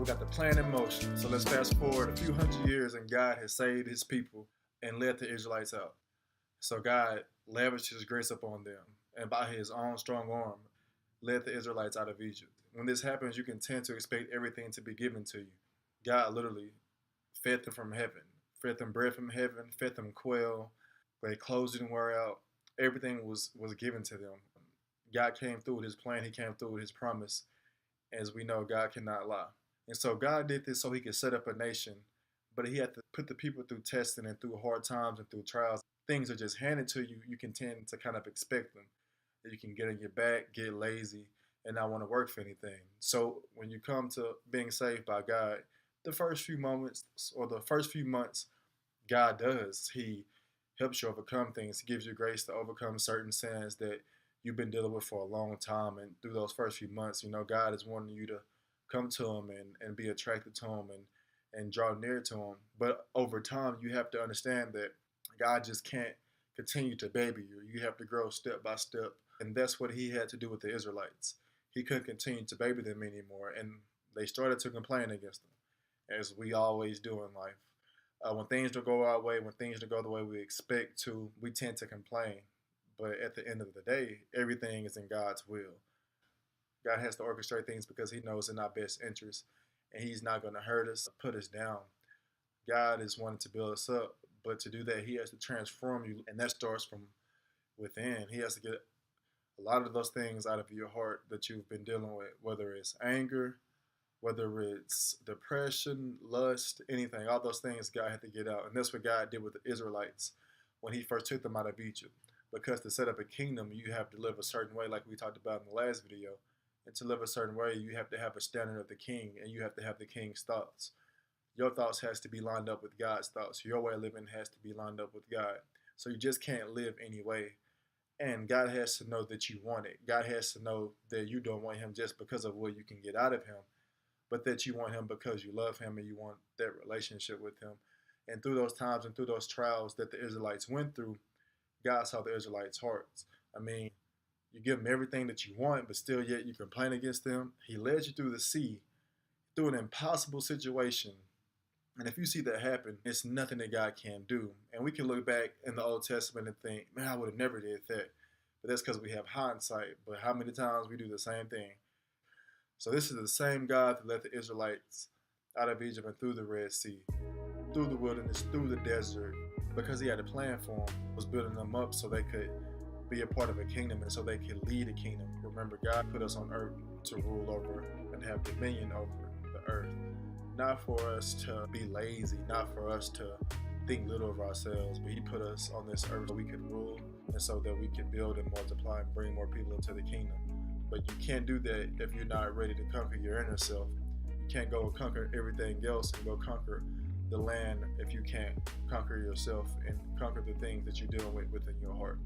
We got the plan in motion. So let's fast forward a few hundred years, and God has saved his people and led the Israelites out. So God lavished his grace upon them, and by his own strong arm, led the Israelites out of Egypt. When this happens, you can tend to expect everything to be given to you. God literally fed them from heaven, fed them bread from heaven, fed them quail. Their clothes didn't wear out. Everything was given to them. God came through with his plan. He came through with his promise. As we know, God cannot lie. And so God did this so he could set up a nation, but he had to put the people through testing and through hard times and through trials. Things are just handed to you. You can tend to kind of expect them. That you can get on your back, get lazy, and not want to work for anything. So when you come to being saved by God, the first few moments or the first few months, God does. He helps you overcome things. He gives you grace to overcome certain sins that you've been dealing with for a long time. And through those first few months, God is wanting you to come to him and be attracted to him and draw near to him. But over time, you have to understand that God just can't continue to baby you. You have to grow step by step. And that's what he had to do with the Israelites. He couldn't continue to baby them anymore. And they started to complain against them, as we always do in life. When things don't go our way, when things don't go the way we expect to, we tend to complain. But at the end of the day, everything is in God's will. God has to orchestrate things because he knows in our best interest, and he's not going to hurt us or put us down. God is wanting to build us up, but to do that, he has to transform you, and that starts from within. He has to get a lot of those things out of your heart that you've been dealing with, whether it's anger, whether it's depression, lust, anything. All those things God had to get out. And that's what God did with the Israelites when he first took them out of Egypt. Because to set up a kingdom, you have to live a certain way, like we talked about in the last video. And to live a certain way, you have to have a standard of the king, and you have to have the king's thoughts. Your thoughts has to be lined up with God's thoughts. Your way of living has to be lined up with God. So you just can't live any way. And God has to know that you want it. God has to know that you don't want him just because of what you can get out of him, but that you want him because you love him and you want that relationship with him. And through those times and through those trials that the Israelites went through, God saw the Israelites' hearts. I mean, you give them everything that you want, but still yet you complain against them. He led you through the sea, through an impossible situation. And if you see that happen, it's nothing that God can't do. And we can look back in the Old Testament and think, man, I would have never did that. But that's because we have hindsight. But how many times we do the same thing? So this is the same God that led the Israelites out of Egypt and through the Red Sea, through the wilderness, through the desert, because he had a plan for them, was building them up so they could be a part of a kingdom and so they could lead a kingdom. Remember, God put us on earth to rule over and have dominion over the earth. Not for us to be lazy, not for us to think little of ourselves, but he put us on this earth so we could rule and so that we could build and multiply and bring more people into the kingdom. But you can't do that if you're not ready to conquer your inner self. You can't go and conquer everything else and go conquer the land if you can't conquer yourself and conquer the things that you're dealing with within your heart.